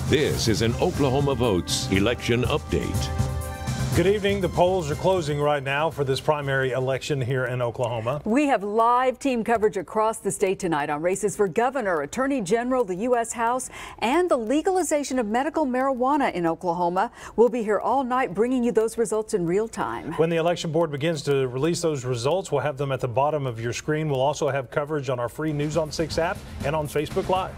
This is an Oklahoma Votes election update. Good evening. The polls are closing right now for this primary election here in Oklahoma. We have live team coverage across the state tonight on races for governor, attorney general, the U.S. House, and the legalization of medical marijuana in Oklahoma. We'll be here all night bringing you those results in real time. When the election board begins to release those results, we'll have them at the bottom of your screen. We'll also have coverage on our free News on 6 app and on Facebook Live.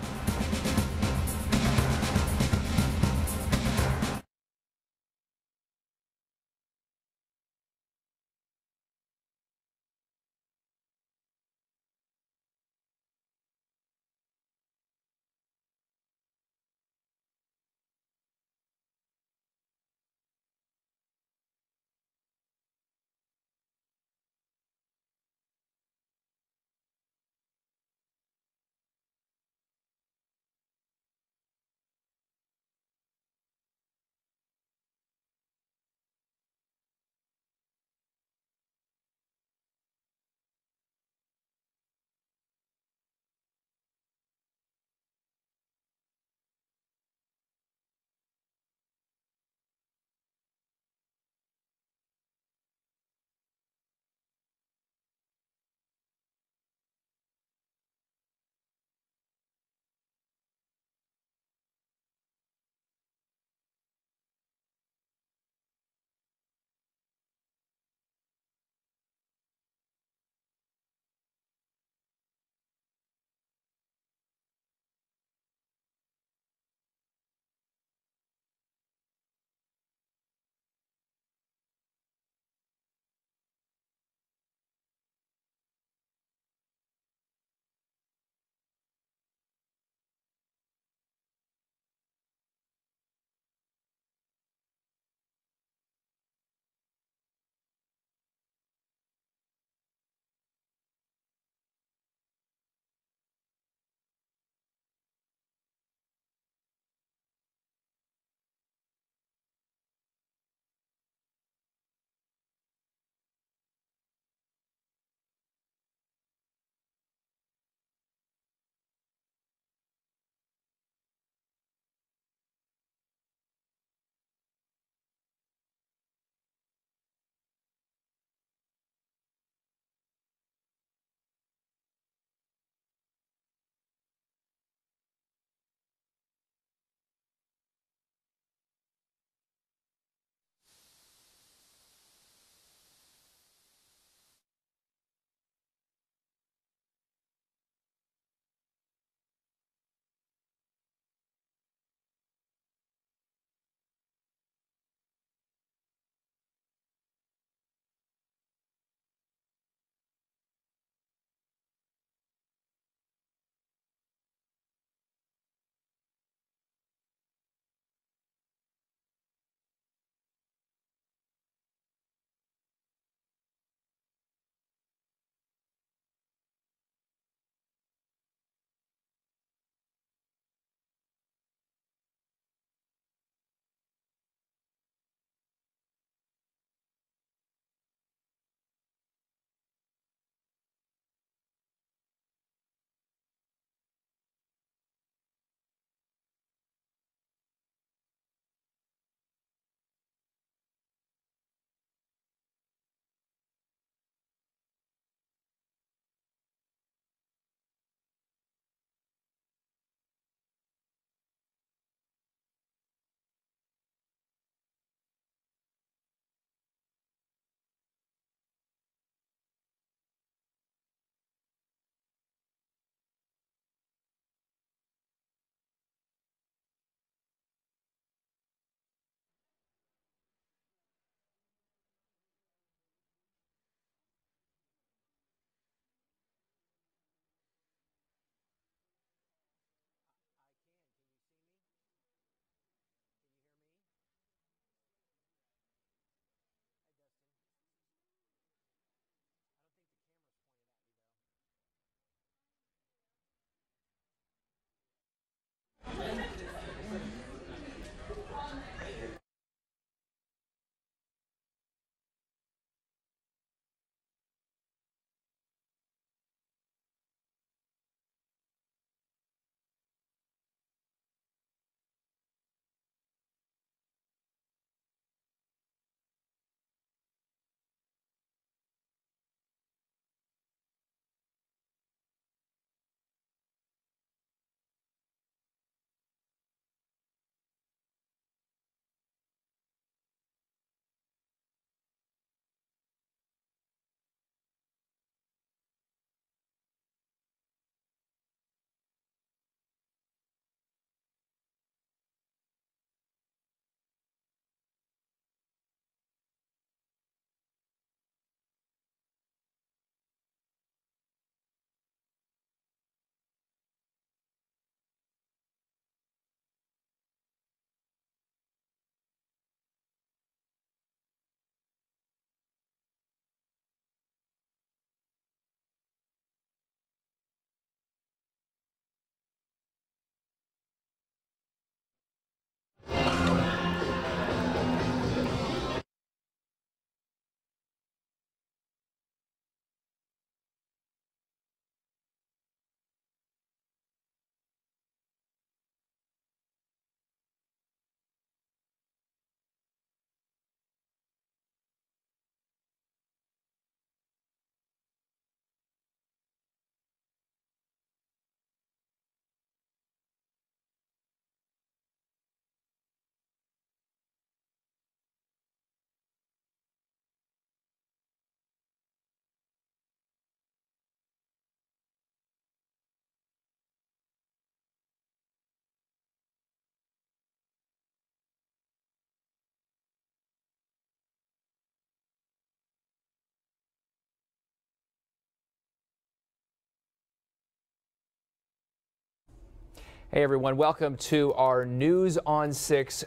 Hey everyone, welcome to our News on 6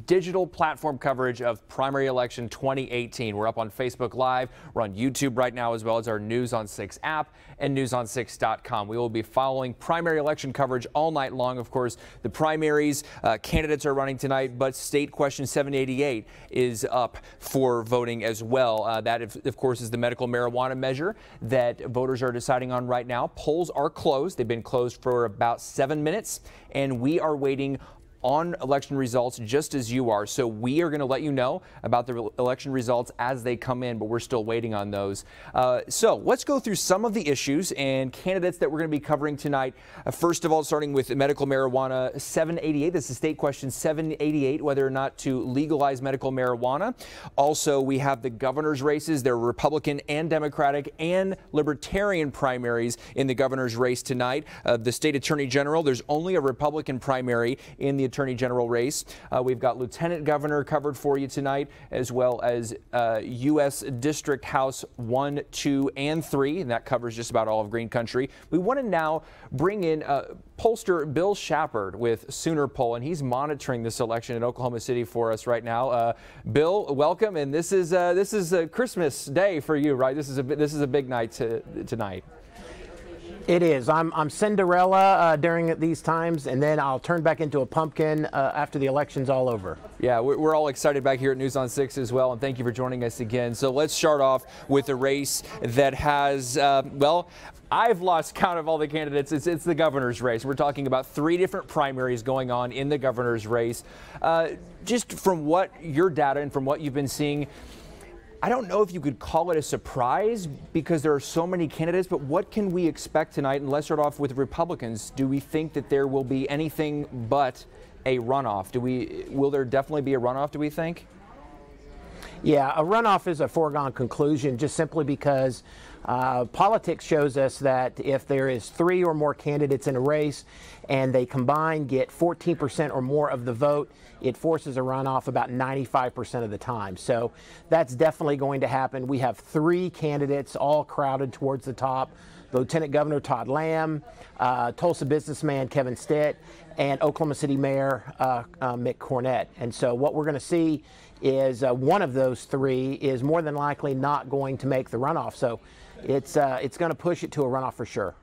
digital platform coverage of primary election 2018. We're up on Facebook Live, we're on YouTube right now, as well as our News on 6 app and newson6.com. We will be following primary election coverage all night long. Of course, the primaries, candidates are running tonight, but state question 788 is up for voting as well. That, of course, is the medical marijuana measure that voters are deciding on right now. Polls are closed. They've been closed for about 7 minutes, and we are waiting on election results just as you are. So we are going to let you know about the election results as they come in, but we're still waiting on those. So let's go through some of the issues and candidates that we're going to be covering tonight. First of all, starting with medical marijuana 788. This is state question 788, whether or not to legalize medical marijuana. Also, we have the governor's races. There are Republican and Democratic and Libertarian primaries in the governor's race tonight. The state attorney general, there's only a Republican primary in the Attorney General race. We've got Lieutenant Governor covered for you tonight, as well as U.S. District House 1, 2, and 3, and that covers just about all of Green Country. We want to now bring in pollster Bill SHAPARD with SOONERPOLL, and he's monitoring this election in Oklahoma City for us right now. Bill, welcome, and this is a Christmas day for you, right? This is a big night tonight. It is. I'm Cinderella during these times, and then I'll turn back into a pumpkin after the election's all over. Yeah, we're all excited back here at News on 6 as well, and thank you for joining us again. So let's start off with a race that has, well, I've lost count of all the candidates. It's the governor's race. We're talking about 3 different primaries going on in the governor's race. Just from what your data and from what you've been seeing, I don't know if you could call it a surprise because there are so many candidates, but what can we expect tonight? And let's start off with Republicans. Do we think that there will be anything but a runoff? Will there definitely be a runoff, do we think? Yeah, a runoff is a foregone conclusion just simply because politics shows us that if there is 3 or more candidates in a race and they combine get 14% or more of the vote, it forces a runoff about 95% of the time. So that's definitely going to happen. We have 3 candidates all crowded towards the top: Lieutenant Governor Todd Lamb, Tulsa businessman Kevin Stitt, and Oklahoma City Mayor Mick Cornett. And so what we're going to see is one of those 3 is more than likely not going to make the runoff. So it's going to push it to a runoff for sure.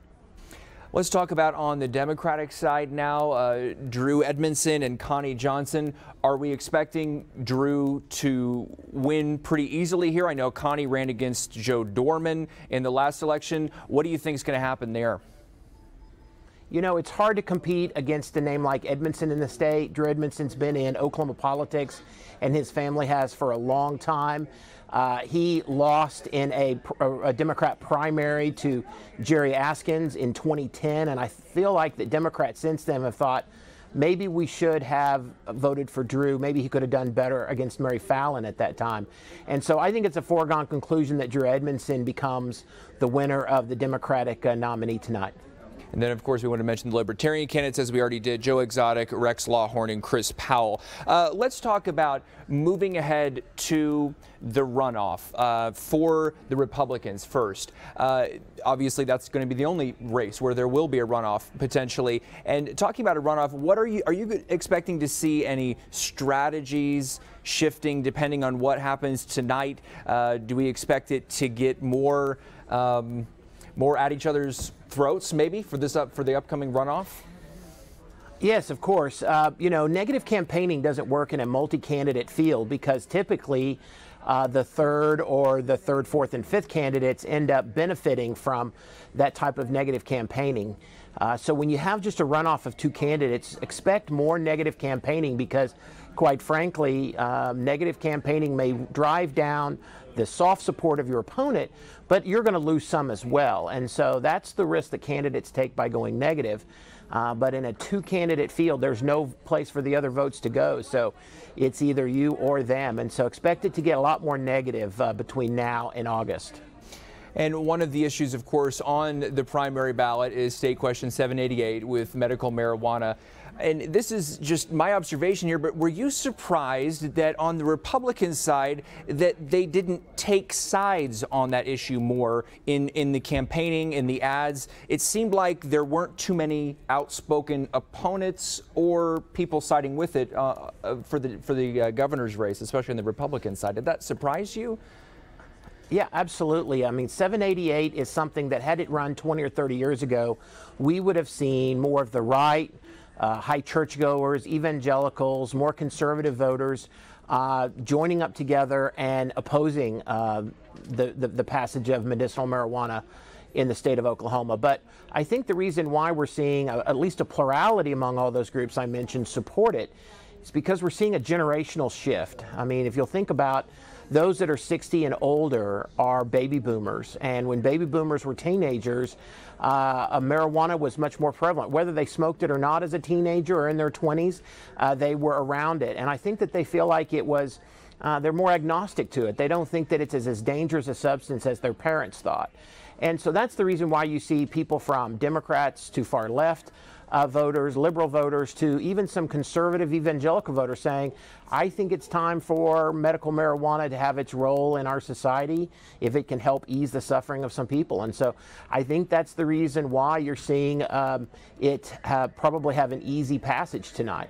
Let's talk about on the Democratic side now. Drew Edmondson and Connie Johnson. Are we expecting Drew to win pretty easily here? I know Connie ran against Joe Dorman in the last election. What do you think is going to happen there? You know, it's hard to compete against a name like Edmondson in the state. Drew Edmondson's been in Oklahoma politics, and his family has for a long time. He lost in a Democrat primary to Jerry Askins in 2010, and I feel like the Democrats since then have thought maybe we should have voted for Drew. Maybe he could have done better against Mary Fallin at that time. And so I think it's a foregone conclusion that Drew Edmondson becomes the winner of the Democratic nominee tonight. And then, of course, we want to mention the Libertarian candidates, as we already did: Joe Exotic, Rex Lawhorn, and Chris Powell. Let's talk about moving ahead to the runoff for the Republicans first. Obviously, that's going to be the only race where there will be a runoff potentially. And talking about a runoff, are you expecting to see any strategies shifting depending on what happens tonight? Do we expect it to get more at each other's throats, maybe, for the upcoming runoff? Yes, of course. You know, negative campaigning doesn't work in a multi-candidate field because typically the third, fourth, and fifth candidates end up benefiting from that type of negative campaigning. So when you have just a runoff of 2 candidates, expect more negative campaigning because, quite frankly, negative campaigning may drive down the soft support of your opponent, but you're going to lose some as well. And so that's the risk that candidates take by going negative. But in a 2-candidate field, there's no place for the other votes to go. So it's either you or them. And so expect it to get a lot more negative between now and August. And one of the issues, of course, on the primary ballot is State Question 788 with medical marijuana. And this is just my observation here, but were you surprised that on the Republican side that they didn't take sides on that issue more in the campaigning, in the ads? It seemed like there weren't too many outspoken opponents or people siding with it for the governor's race, especially on the Republican side. Did that surprise you? Yeah, absolutely. I mean, 788 is something that had it run 20 or 30 years ago, we would have seen more of the right, high churchgoers, evangelicals, more conservative voters joining up together and opposing the passage of medicinal marijuana in the state of Oklahoma. But I think the reason why we're seeing at least a plurality among all those groups I mentioned support it is because we're seeing a generational shift. I mean, if you'll think about those that are 60 and older are baby boomers, and when baby boomers were teenagers, marijuana was much more prevalent. Whether they smoked it or not as a teenager or in their 20s, they were around it. And I think that they feel like it was, they're more agnostic to it. They don't think that it's as dangerous a substance as their parents thought. And so that's the reason why you see people from Democrats to far left voters, liberal voters, to even some conservative evangelical voters saying, I think it's time for medical marijuana to have its role in our society if it can help ease the suffering of some people. And so I think that's the reason why you're seeing it probably have an easy passage tonight.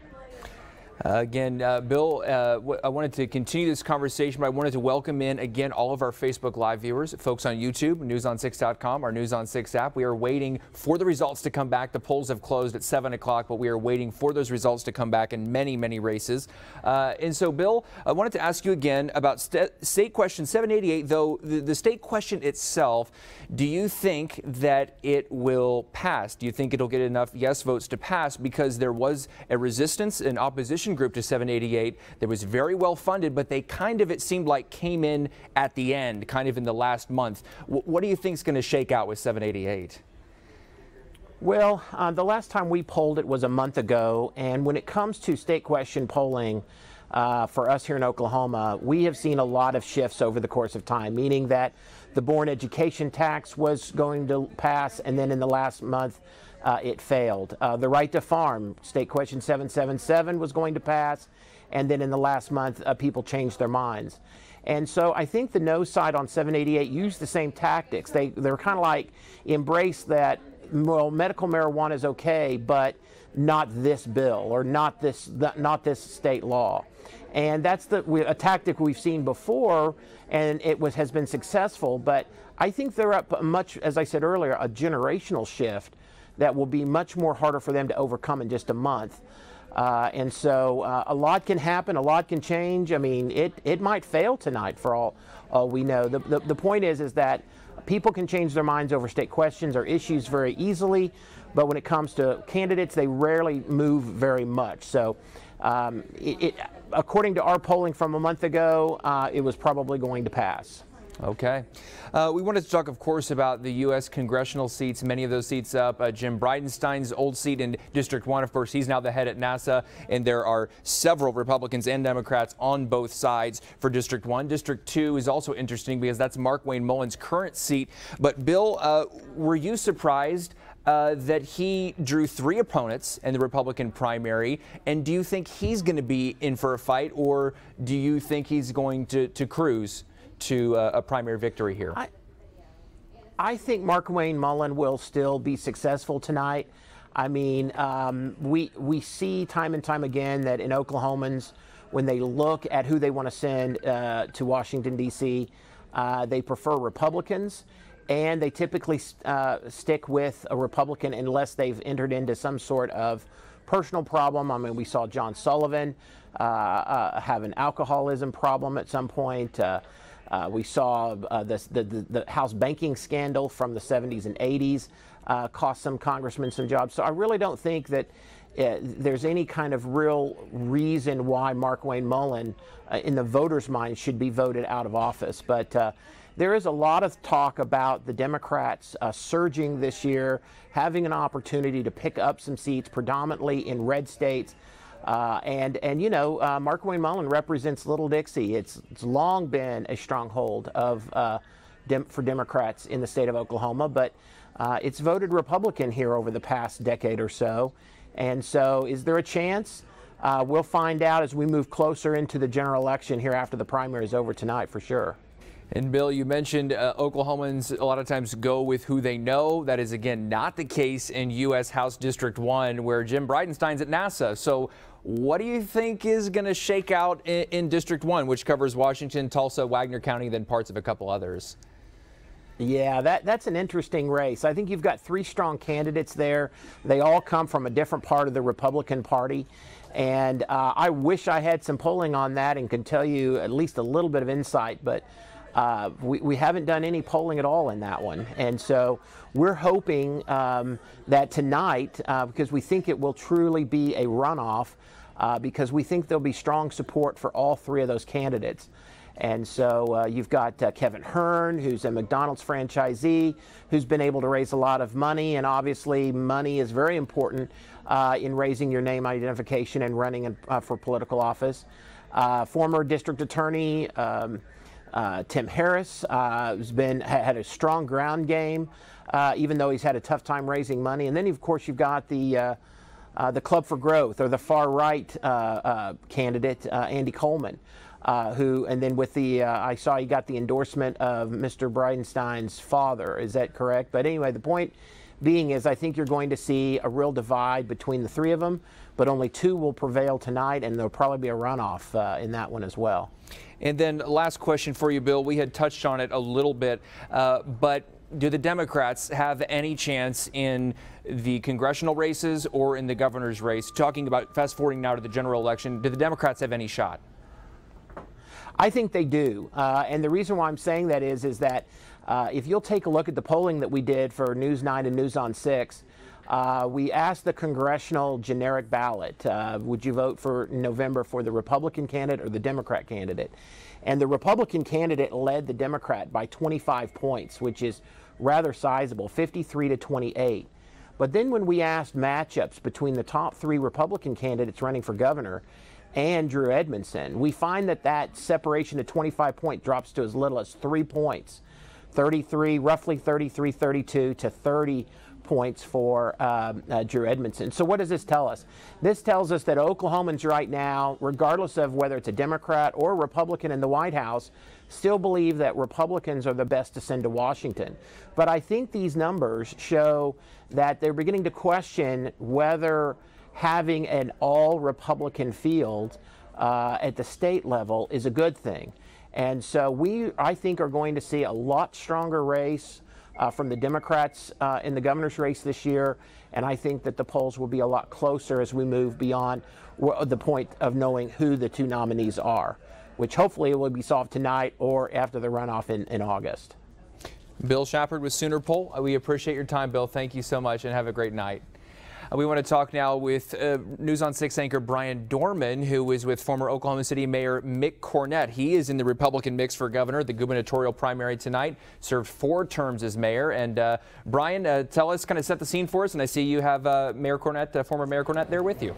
Again, Bill, I wanted to continue this conversation, but I wanted to welcome in again all of our Facebook Live viewers, folks on YouTube, newson6.com, our News on 6 app. We are waiting for the results to come back. The polls have closed at 7 o'clock, but we are waiting for those results to come back in many, many races. And so, Bill, I wanted to ask you again about State Question 788, though the state question itself, do you think that it will pass? Do you think it'll get enough yes votes to pass? Because there was a resistance and opposition group to 788 that was very well funded, but they kind of, it seemed like, came in at the end, kind of in the last month. What do you think is going to shake out with 788? Well, the last time we polled it was a month ago, and when it comes to state question polling for us here in Oklahoma, we have seen a lot of shifts over the course of time, meaning that the Born Education tax was going to pass, and then in the last month it failed. The right to farm, State Question 777, was going to pass, and then in the last month people changed their minds. And so I think the no side on 788 used the same tactics. They're kind of like embrace that, well, medical marijuana is okay, but not this bill or not this state law. And that's a tactic we've seen before, and it has been successful. But I think they're up much, as I said earlier, a generational shift that will be much more harder for them to overcome in just a month. And so a lot can happen, a lot can change. I mean, it might fail tonight for all we know. The point is that people can change their minds over state questions or issues very easily, but when it comes to candidates, they rarely move very much. So according to our polling from a month ago, it was probably going to pass. Okay. We wanted to talk, of course, about the U.S. congressional seats, many of those seats up. Jim Bridenstine's old seat in District 1, of course, he's now the head at NASA, and there are several Republicans and Democrats on both sides for District 1. District 2 is also interesting because that's Markwayne Mullen's current seat. But, Bill, were you surprised that he drew 3 opponents in the Republican primary, and do you think he's going to be in for a fight, or do you think he's going to cruise to a primary victory here? I think Markwayne Mullen will still be successful tonight. I mean, we see time and time again that in Oklahomans, when they look at who they want to send to Washington, D.C., they prefer Republicans, and they typically stick with a Republican unless they've entered into some sort of personal problem. I mean, we saw John Sullivan have an alcoholism problem at some point. We saw the House banking scandal from the 70s and 80s cost some congressmen some jobs. So I really don't think that there's any kind of real reason why Markwayne Mullen, in the voters' mind, should be voted out of office. But there is a lot of talk about the Democrats surging this year, having an opportunity to pick up some seats, predominantly in red states. And you know, Markwayne Mullen represents Little Dixie. It's long been a stronghold of for Democrats in the state of Oklahoma, but it's voted Republican here over the past decade or so. And so is there a chance? We'll find out as we move closer into the general election here after the primary is over tonight for sure. And Bill, you mentioned Oklahomans a lot of times go with who they know. That is, again, not the case in U.S. House District 1, where Jim Bridenstine's at NASA. So what do you think is going to shake out in District 1, which covers Washington, Tulsa, Wagner County, then parts of a couple others? Yeah, that's an interesting race. I think you've got 3 strong candidates there. They all come from a different part of the Republican Party. And I wish I had some polling on that and could tell you at least a little bit of insight, but we haven't done any polling at all in that one. And so we're hoping that tonight, because we think it will truly be a runoff, because we think there'll be strong support for all 3 of those candidates. And so you've got Kevin Hearn, who's a McDonald's franchisee, who's been able to raise a lot of money, and obviously money is very important in raising your name identification and running for political office. Former district attorney Tim Harris has had a strong ground game, even though he's had a tough time raising money. And then, of course, you've got the Club for Growth, or the far-right candidate, Andy Coleman, and then with the, I saw you got the endorsement of Mr. Bridenstine's father. Is that correct? But anyway, the point being is I think you're going to see a real divide between the 3 of them, but only 2 will prevail tonight, and there'll probably be a runoff in that one as well. And then last question for you, Bill. We had touched on it a little bit, but do the Democrats have any chance in the congressional races or in the governor's race? Talking about fast forwarding now to the general election, do the Democrats have any shot? I think they do, and the reason why I'm saying that is that if you'll take a look at the polling that we did for News 9 and News on 6, we asked the congressional generic ballot, would you vote for November for the Republican candidate or the Democrat candidate? And the Republican candidate led the Democrat by 25 points, which is rather sizable, 53 to 28. But then when we asked matchups between the top 3 Republican candidates running for governor and Drew Edmondson, we find that that separation to 25 points drops to as little as 3 points. 33, roughly 33, 32 to 30 points for Drew Edmondson. So what does this tell us? This tells us that Oklahomans right now, regardless of whether it's a Democrat or Republican in the White House, still believe that Republicans are the best to send to Washington. But I think these numbers show that they're beginning to question whether having an all-Republican field at the state level is a good thing. And so I think, are going to see a lot stronger race from the Democrats in the governor's race this year, and I think that the polls will be a lot closer as we move beyond the point of knowing who the 2 nominees are, which hopefully will be solved tonight or after the runoff in August. Bill SHAPARD with SOONERPOLL. We appreciate your time, Bill. Thank you so much, and have a great night. We want to talk now with News on 6 anchor Brian Dorman, who is with former Oklahoma City Mayor Mick Cornett. He is in the Republican mix for governor, the gubernatorial primary tonight, served 4 terms as mayor. And Brian, tell us, kind of set the scene for us. And I see you have Mayor Cornett, former Mayor Cornett, there with you.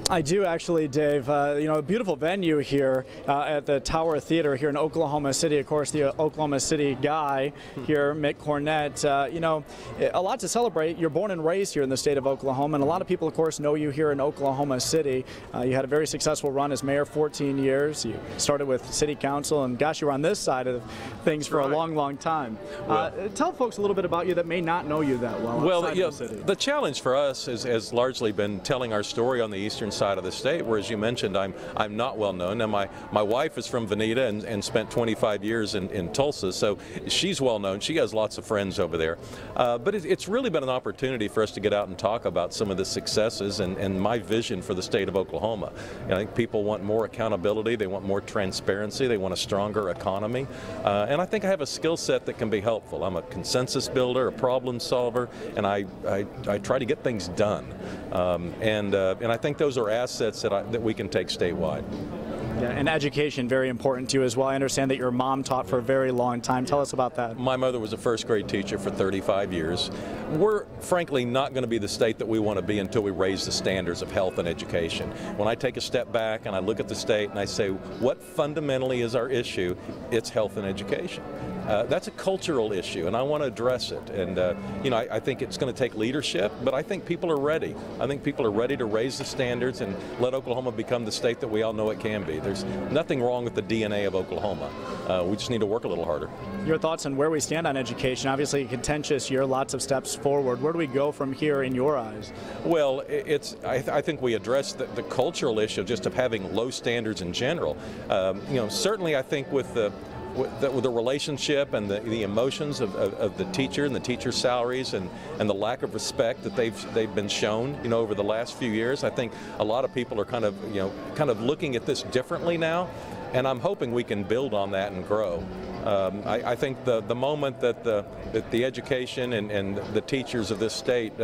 I do actually, Dave. You know, a beautiful venue here at the Tower Theater here in Oklahoma City. Of course, the Oklahoma City guy here, Mick Cornett. You know, a lot to celebrate. You're born and raised here in the state of Oklahoma, and a lot of people, of course, know you here in Oklahoma City. You had a very successful run as mayor, 14 years. You started with city council, and gosh, you were on this side of things for a long, long time. Well, tell folks a little bit about you that may not know you that well. Well, you know, the challenge for us has largely been telling our story on the eastern side of the state, where, as you mentioned, I'm not well known. Now, my wife is from Veneta and spent 25 years in Tulsa, so she's well known. She has lots of friends over there. But it's really been an opportunity for us to get out and talk about some of the successes and my vision for the state of Oklahoma. And I think people want more accountability, they want more transparency, they want a stronger economy, and I think I have a skill set that can be helpful. I'm a consensus builder, a problem solver, and I try to get things done. And I think those are assets that we can take statewide. Yeah, and education, very important to you as well. I understand that your mom taught for a very long time. Tell us about that. My mother was a first grade teacher for 35 years. We're frankly not going to be the state that we want to be until we raise the standards of health and education. When I take a step back and I look at the state and I say, what fundamentally is our issue? It's health and education. That's a cultural issue, and I want to address it. And you know, I think it's going to take leadership, but I think people are ready. I think people are ready to raise the standards and let Oklahoma become the state that we all know it can be. There's nothing wrong with the DNA of Oklahoma. We just need to work a little harder. Your thoughts on where we stand on education? Obviously a contentious year, lots of steps forward. Where do we go from here in your eyes? Well, I think we address the cultural issue just of having low standards in general. You know, certainly I think with the relationship and the emotions of the teacher and the teacher's salaries and the lack of respect that they've been shown, you know, over the last few years. I think a lot of people are kind of looking at this differently now, and I'm hoping we can build on that and grow. I think the moment that the education and the teachers of this state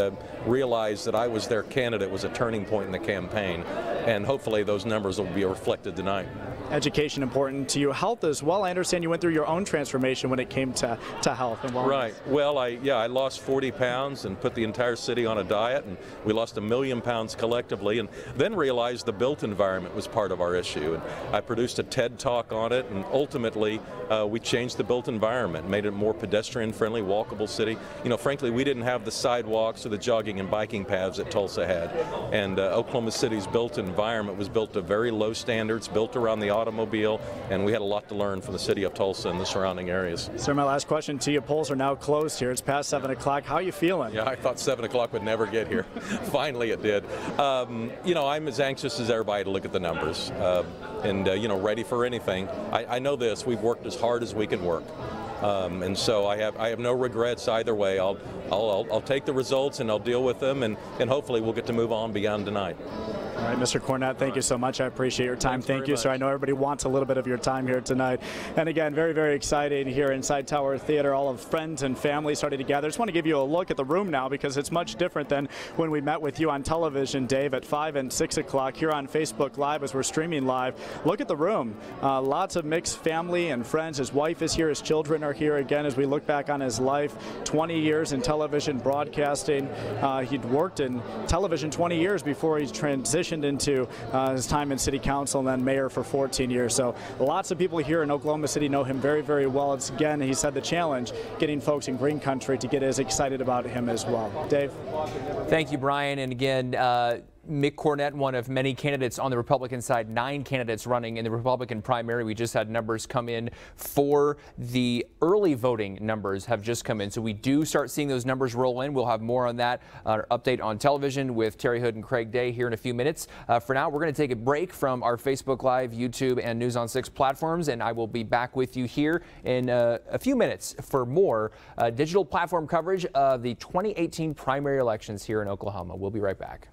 realized that I was their candidate was a turning point in the campaign, and hopefully those numbers will be reflected tonight. Education important to you, health as well. I understand you went through your own transformation when it came to health and wellness. Right. Well, I lost 40 pounds and put the entire city on a diet, and we lost 1 million pounds collectively, and then realized the built environment was part of our issue. And I produced a TED Talk on it, and ultimately we changed the built environment, made it a more pedestrian-friendly, walkable city. You know, frankly, we didn't have the sidewalks or the jogging and biking paths that Tulsa had, and Oklahoma City's built environment was built to very low standards, built around the automobile, and we had a lot to learn from the city of Tulsa and the surrounding areas. Sir, my last question to you. Polls are now closed here. It's past 7 o'clock. How are you feeling? Yeah, I thought 7 o'clock would never get here. Finally it did. You know, I'm as anxious as everybody to look at the numbers and you know, ready for anything. I know this. We've worked as hard as we can work. And so I have no regrets either way. I'll take the results and I'll deal with them, and hopefully we'll get to move on beyond tonight. All right, Mr. Cornett, thank you so much. I appreciate your time. Thank you, sir. I know everybody wants a little bit of your time here tonight. And again, very, very exciting here inside Tower Theater. All of friends and family starting to gather. I just want to give you a look at the room now because it's much different than when we met with you on television, Dave, at 5 and 6 o'clock here on Facebook Live as we're streaming live. Look at the room. Lots of mixed family and friends. His wife is here. His children are here again as we look back on his life. 20 years in television broadcasting. He'd worked in television 20 years before he transitioned into his time in city council and then mayor for 14 years. So lots of people here in Oklahoma City know him very, very well. It's, again, he said, the challenge, getting folks in green country to get as excited about him as well. Dave? Thank you, Brian. And again, Mick Cornett, one of many candidates on the Republican side, 9 candidates running in the Republican primary. We just had numbers come in for the early voting numbers have just come in. So we do start seeing those numbers roll in. We'll have more on that update on television with Terry Hood and Craig Day here in a few minutes. For now, we're going to take a break from our Facebook Live, YouTube, and News on 6 platforms, and I will be back with you here in a few minutes for more digital platform coverage of the 2018 primary elections here in Oklahoma. We'll be right back.